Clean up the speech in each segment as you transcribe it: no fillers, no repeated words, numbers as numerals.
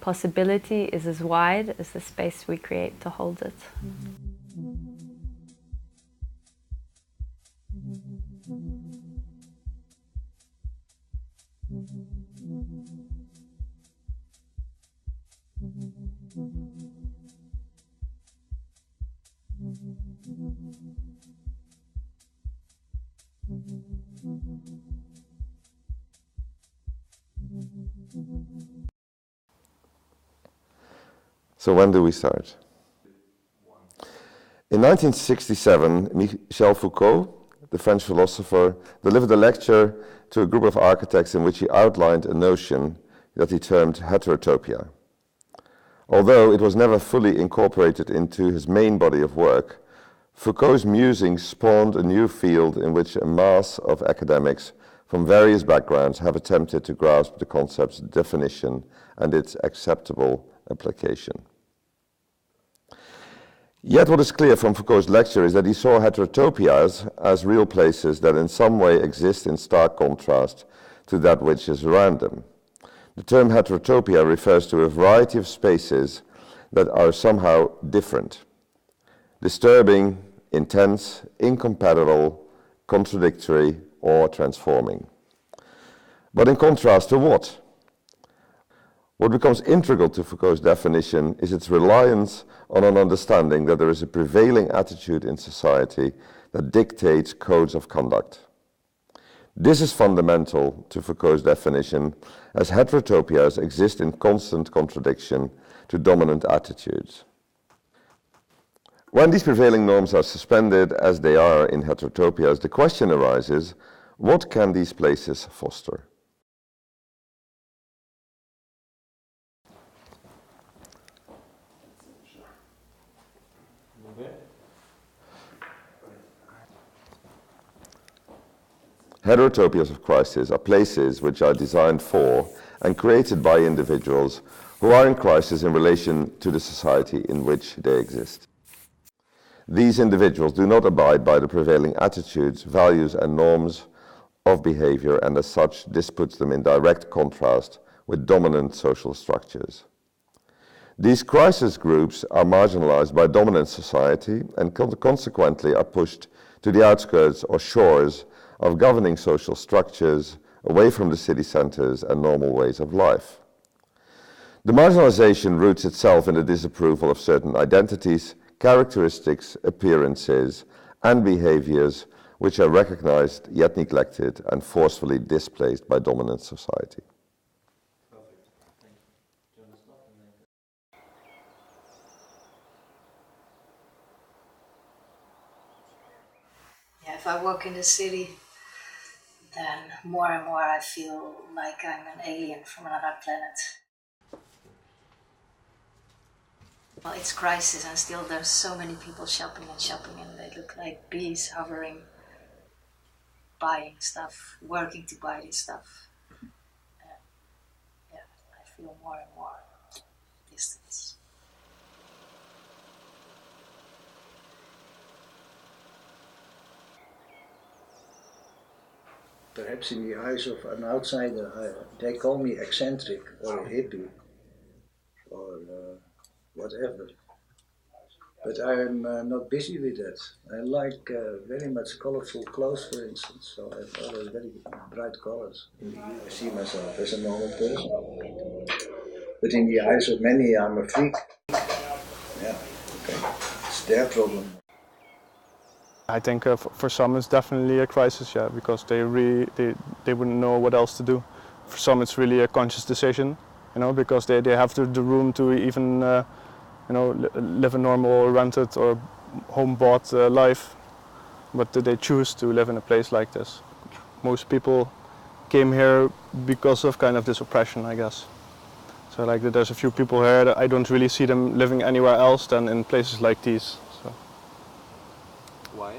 possibility is as wide as the space we create to hold it. So when do we start? In 1967, Michel Foucault, the French philosopher, delivered a lecture to a group of architects in which he outlined a notion that he termed heterotopia. Although it was never fully incorporated into his main body of work, Foucault's musings spawned a new field in which a mass of academics from various backgrounds have attempted to grasp the concept's definition and its acceptable application. Yet what is clear from Foucault's lecture is that he saw heterotopias as real places that in some way exist in stark contrast to that which is around them. The term heterotopia refers to a variety of spaces that are somehow different, disturbing, intense, incompatible, contradictory, or transforming. But in contrast to what? What becomes integral to Foucault's definition is its reliance on an understanding that there is a prevailing attitude in society that dictates codes of conduct. This is fundamental to Foucault's definition, as heterotopias exist in constant contradiction to dominant attitudes. When these prevailing norms are suspended, as they are in heterotopias, the question arises, what can these places foster? Heterotopias of crisis are places which are designed for and created by individuals who are in crisis in relation to the society in which they exist. These individuals do not abide by the prevailing attitudes, values, and norms of behavior, and as such, this puts them in direct contrast with dominant social structures. These crisis groups are marginalized by dominant society and consequently are pushed to the outskirts or shores of governing social structures, away from the city centers and normal ways of life. The marginalization roots itself in the disapproval of certain identities, characteristics, appearances, and behaviors which are recognized yet neglected and forcefully displaced by dominant society. Yeah, if I walk in the city, then more and more I feel like I'm an alien from another planet. Well, it's crisis and still there's so many people shopping and they look like bees hovering, buying stuff, working to buy this stuff. Yeah, I feel more and more distance. Perhaps in the eyes of an outsider, they call me eccentric or a hippie or whatever. But I am not busy with that. I like very much colorful clothes, for instance, so I have always very bright colors. I see myself as a normal person. But in the eyes of many, I'm a freak. Yeah, okay. It's their problem. I think for some it's definitely a crisis, yeah, because they wouldn't know what else to do. For some it's really a conscious decision, because they have the room to even live a normal rented or home bought life, but they choose to live in a place like this. Most people came here because of kind of this oppression, I guess. So like there's a few people here that I don't really see them living anywhere else than in places like these. So. Why?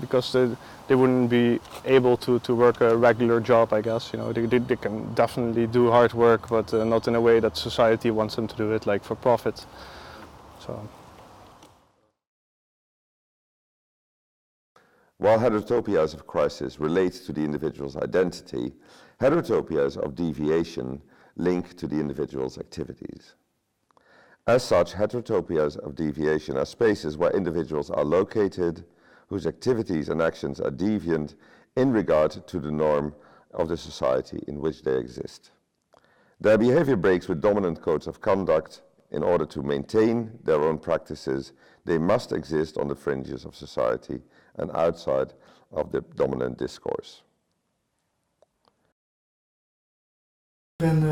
Because they wouldn't be able to work a regular job, I guess. They can definitely do hard work, but not in a way that society wants them to do it, like for profit. So. While heterotopias of crisis relate to the individual's identity, heterotopias of deviation link to the individual's activities. As such, heterotopias of deviation are spaces where individuals are located, whose activities and actions are deviant in regard to the norm of the society in which they exist. Their behavior breaks with dominant codes of conduct. In order to maintain their own practices, they must exist on the fringes of society and outside of the dominant discourse. Ik ben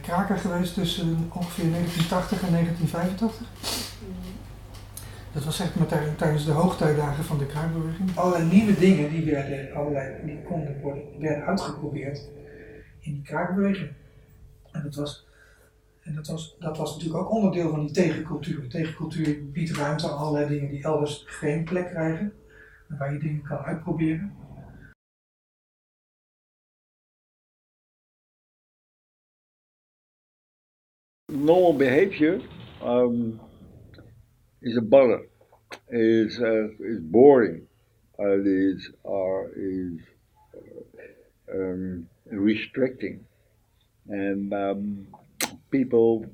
kraker geweest tussen ongeveer 1980 en 1985. Dat was echt maar tijdens de hoogtijdagen van de kraakbeweging. Allerlei nieuwe dingen die werden uitgeprobeerd in die kraakbeweging. En dat was natuurlijk ook onderdeel van die tegencultuur. De tegencultuur biedt ruimte aan allerlei dingen die elders geen plek krijgen. En waar je dingen kan uitproberen. Normal behavior is a bother, is boring, is restricting, and people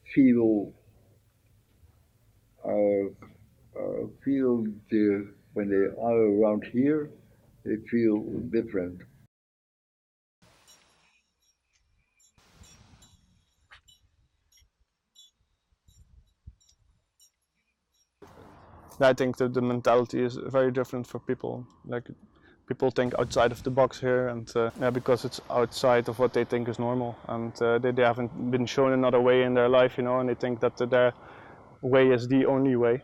feel when they are around here, they feel different. I think that the mentality is very different for people. Like, people think outside of the box here, and because it's outside of what they think is normal, and they haven't been shown another way in their life, and they think that their way is the only way,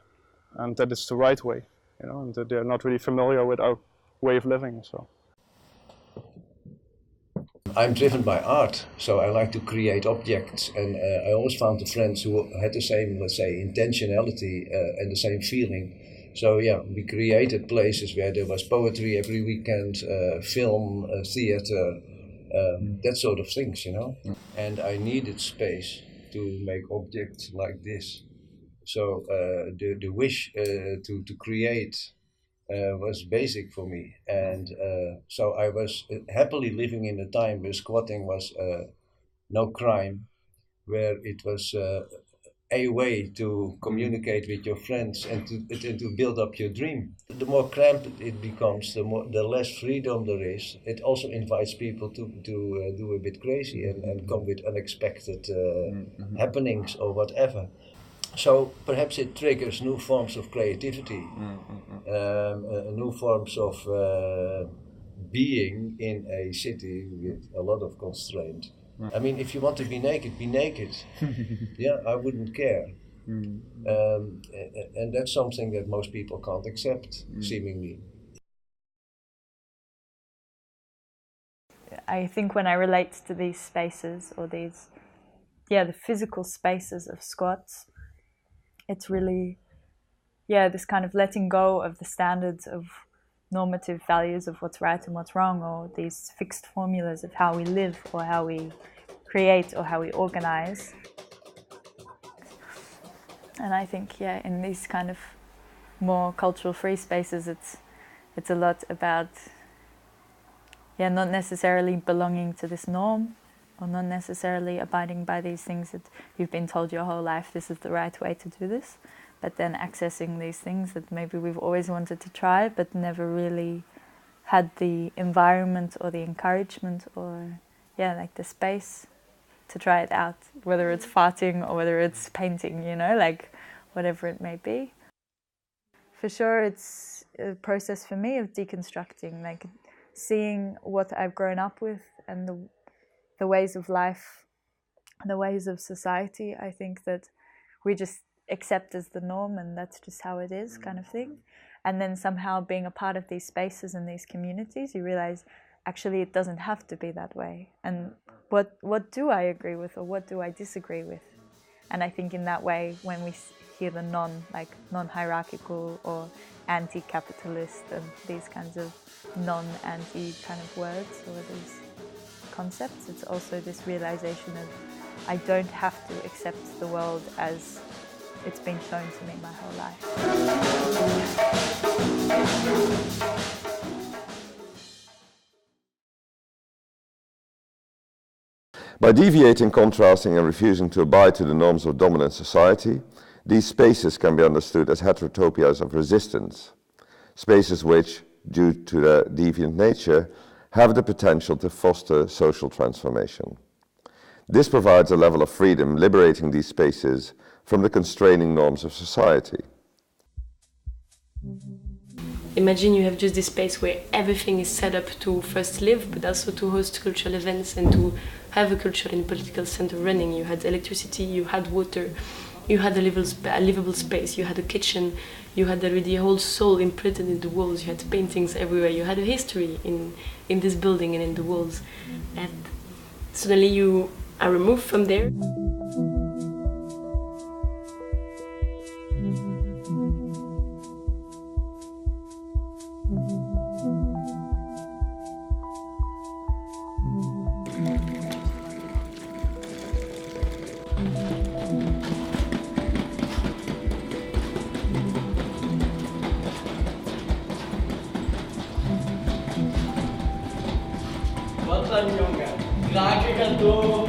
and that it's the right way, and that they're not really familiar with our way of living. So. I'm driven by art, so I like to create objects, and I always found the friends who had the same, let's say, intentionality and the same feeling. So yeah, we created places where there was poetry every weekend, film, theater, that sort of things, And I needed space to make objects like this. So the wish to create was basic for me, and so I was happily living in a time where squatting was no crime, where it was a way to communicate with your friends and to build up your dream. The more cramped it becomes, the less freedom there is. It also invites people to do a bit crazy and come with unexpected happenings or whatever. So perhaps it triggers new forms of creativity, new forms of being in a city with a lot of constraint. I mean, if you want to be naked, be naked. Yeah, I wouldn't care. And that's something that most people can't accept, seemingly. I think when I relate to these spaces, or these, the physical spaces of squats, it's really, this kind of letting go of the standards of normative values of what's right and what's wrong, or these fixed formulas of how we live, or how we create, or how we organize. And I think, in these kind of more cultural free spaces, it's a lot about, not necessarily belonging to this norm, or not necessarily abiding by these things that you've been told your whole life, this is the right way to do this, but then accessing these things that maybe we've always wanted to try, but never really had the environment or the encouragement or, like the space to try it out, whether it's farting or whether it's painting, like whatever it may be. For sure, it's a process for me of deconstructing, like seeing what I've grown up with and the ways of life, the ways of society. I think that we just accept as the norm, and that's just how it is, kind of thing. And then somehow being a part of these spaces and these communities, you realize actually it doesn't have to be that way. And what do I agree with, or what do I disagree with? And I think in that way, when we hear the non-hierarchical or anti-capitalist and these kinds of non-anti kind of words or these concepts, it's also this realization of I don't have to accept the world as it's been shown to me my whole life. By deviating, contrasting and refusing to abide to the norms of dominant society, these spaces can be understood as heterotopias of resistance, spaces which, due to their deviant nature, have the potential to foster social transformation. This provides a level of freedom, liberating these spaces from the constraining norms of society. Imagine you have just this space where everything is set up to first live, but also to host cultural events and to have a cultural and political center running. You had electricity, you had water, you had a livable space, you had a kitchen, you had already a whole soul imprinted in the walls, you had paintings everywhere, you had a history in this building and in the walls. And suddenly you are removed from there. Wat dan jongen? Raken gaat door.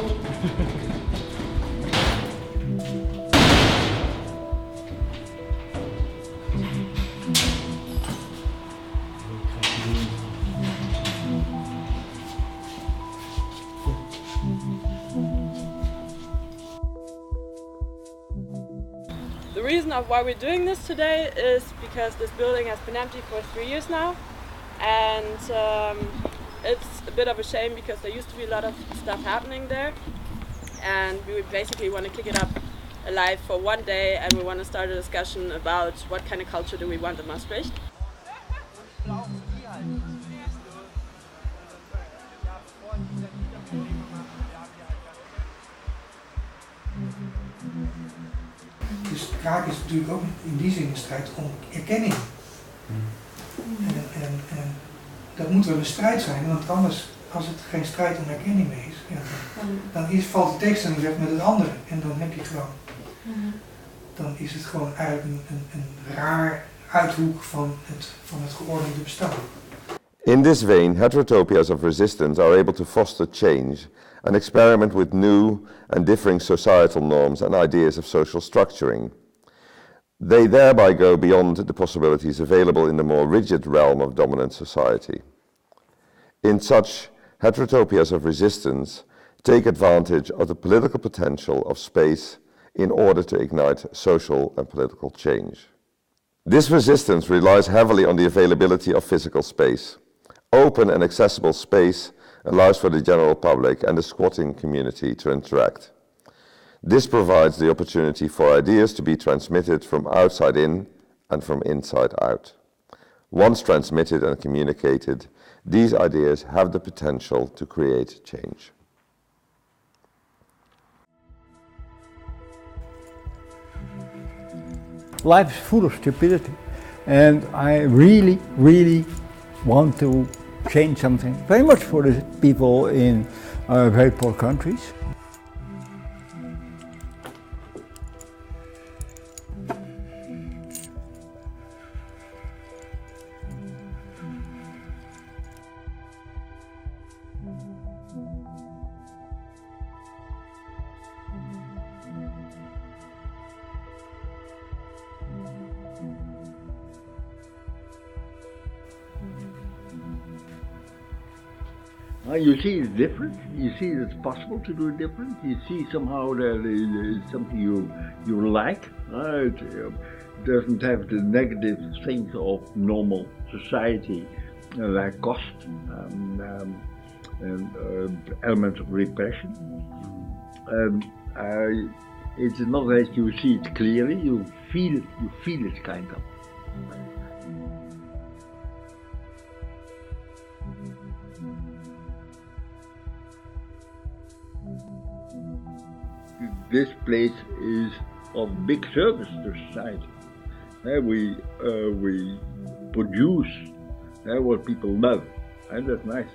The reason of why we're doing this today is because this building has been empty for 3 years now, and it's a bit of a shame because there used to be a lot of stuff happening there, and we basically want to kick it up alive for one day, and we want to start a discussion about what kind of culture do we want in Maastricht. Dus sprake is natuurlijk ook in die zin een strijd om erkenning. En dat moet wel een strijd zijn, want anders, als het geen strijd om erkenning meer is, ja, dan valt de tegenstelling weg met het andere. En dan heb je gewoon, dan is het gewoon eigenlijk een raar uithoek van het geordende bestaan. In this vein, heterotopias of resistance are able to foster change and experiment with new and differing societal norms and ideas of social structuring. They thereby go beyond the possibilities available in the more rigid realm of dominant society. In such heterotopias of resistance, take advantage of the political potential of space in order to ignite social and political change. This resistance relies heavily on the availability of physical space. Open and accessible space allows for the general public and the squatting community to interact. This provides the opportunity for ideas to be transmitted from outside in and from inside out. Once transmitted and communicated, these ideas have the potential to create change. Life is full of stupidity, and I really, really want to change something, very much for the people in very poor countries. You see it's different, you see it's possible to do it different, you see somehow that it's something you like. It doesn't have the negative things of normal society like cost and elements of repression. It's not that you see it clearly, you feel it kind of. This place is of big service to society. We produce what people love, and that's nice.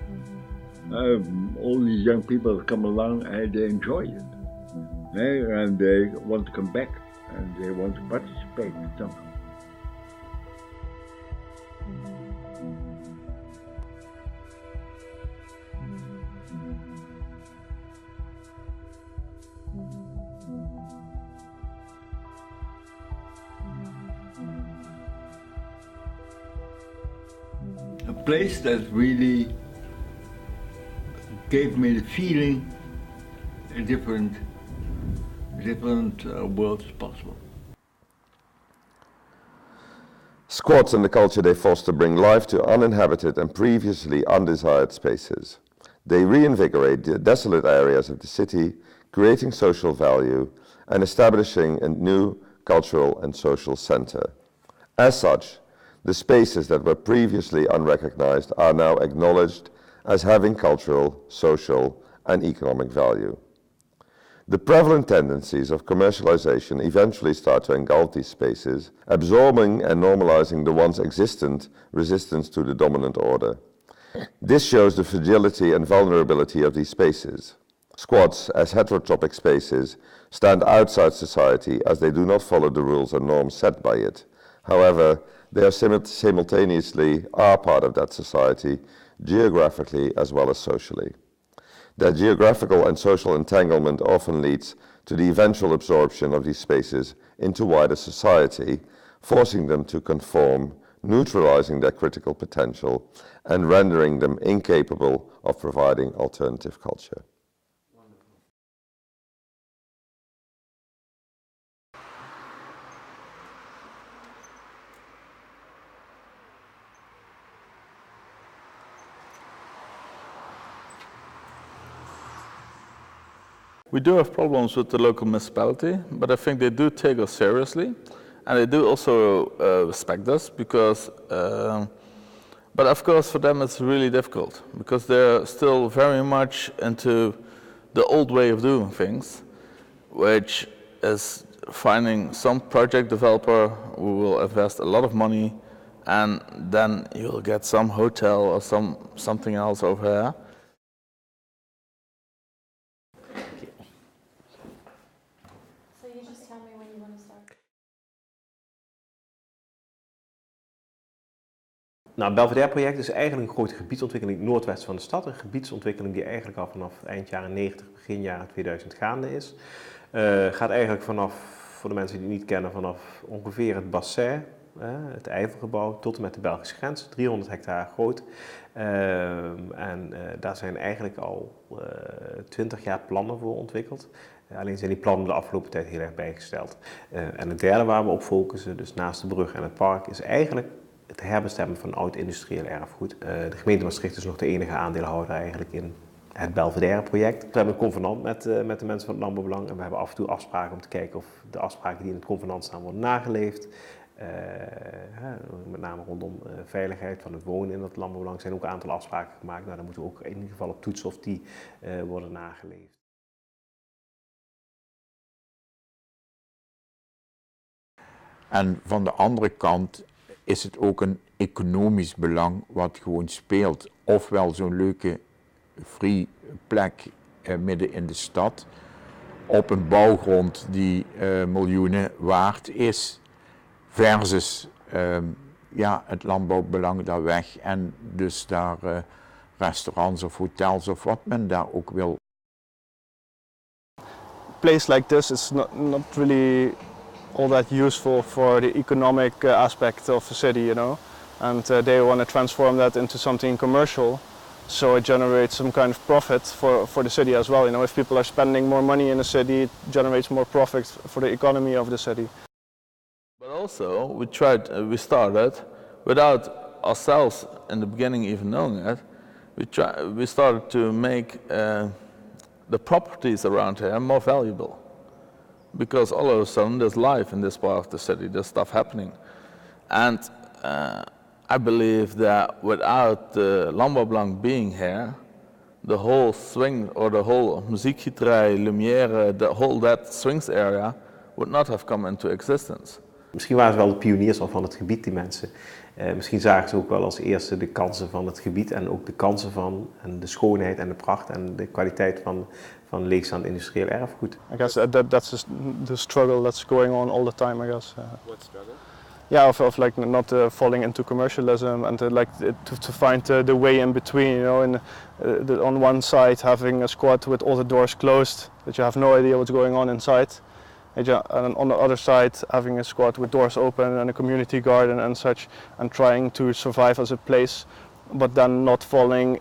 All these young people come along and they enjoy it, and they want to come back and they want to participate somehow. place that really gave me the feeling a different world is possible. Squats and the culture they foster bring life to uninhabited and previously undesired spaces. They reinvigorate the desolate areas of the city, creating social value and establishing a new cultural and social center. As such, the spaces that were previously unrecognized are now acknowledged as having cultural, social, and economic value. The prevalent tendencies of commercialization eventually start to engulf these spaces, absorbing and normalizing the once existent resistance to the dominant order. This shows the fragility and vulnerability of these spaces. Squats, as heterotropic spaces, stand outside society as they do not follow the rules and norms set by it. However, they are simultaneously are part of that society, geographically as well as socially. Their geographical and social entanglement often leads to the eventual absorption of these spaces into wider society, forcing them to conform, neutralizing their critical potential, and rendering them incapable of providing alternative culture. We do have problems with the local municipality, but I think they do take us seriously, and they do also respect us because, but of course for them it's really difficult because they're still very much into the old way of doing things, which is finding some project developer who will invest a lot of money and then you'll get some hotel or something else over there. Nou, het Belvedere-project is eigenlijk een grote gebiedsontwikkeling noordwest van de stad. Een gebiedsontwikkeling die eigenlijk al vanaf eind jaren 90, begin jaren 2000 gaande is. Gaat eigenlijk vanaf, voor de mensen die het niet kennen, vanaf ongeveer het bassin, het Eifelgebouw, tot en met de Belgische grens, 300 hectare groot. En daar zijn eigenlijk al 20 jaar plannen voor ontwikkeld. Alleen zijn die plannen de afgelopen tijd heel erg bijgesteld. En het derde waar we op focussen, dus naast de brug en het park, is eigenlijk het herbestemmen van oud industrieel erfgoed. De gemeente Maastricht is nog de enige aandeelhouder eigenlijk in het Belvedere-project. We hebben een convenant met de mensen van het landbouwbelang en we hebben af en toe afspraken om te kijken of de afspraken die in het convenant staan worden nageleefd. Met name rondom veiligheid van het wonen in het landbouwbelang zijn ook een aantal afspraken gemaakt. Nou, daar moeten we ook in ieder geval op toetsen of die worden nageleefd. En van de andere kant is het ook een economisch belang wat gewoon speelt. Ofwel zo'n leuke free plek midden in de stad, op een bouwgrond die miljoenen waard is, versus het landbouwbelang daar weg en dus daar restaurants of hotels of wat men daar ook wil. A place like this is not really all that useful for the economic aspect of the city, you know, and they want to transform that into something commercial, so it generates some kind of profit for the city as well. You know, if people are spending more money in the city, it generates more profit for the economy of the city. But also, we started without ourselves in the beginning even knowing it. We started to make the properties around here more valuable. Because all of a sudden there's life in this part of the city, there's stuff happening. And I believe that without the landbouwbelang being here, the whole swing or the whole muziekgieterij, Lumière, that swings area would not have come into existence. Misschien waren ze wel de pioniers al van het gebied, die mensen. Misschien zagen ze ook wel als eerste de kansen van het gebied en ook de kansen van en de schoonheid en de pracht en de kwaliteit van leegstaand industrieel erfgoed. I guess that's the struggle that's going on all the time, I guess. What struggle? Yeah, of like not falling into commercialism and to find the way in between, you know, on one side having a squat with all the doors closed, that you have no idea what's going on inside. And on the other side having a squat with doors open and a community garden and such, and trying to survive as a place but then not falling,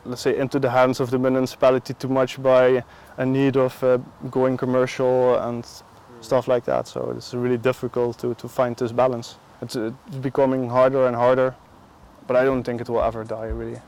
let's say, into the hands of the municipality too much by a need of going commercial and stuff like that. So it's really difficult to find this balance. It's becoming harder and harder, but I don't think it will ever die, really.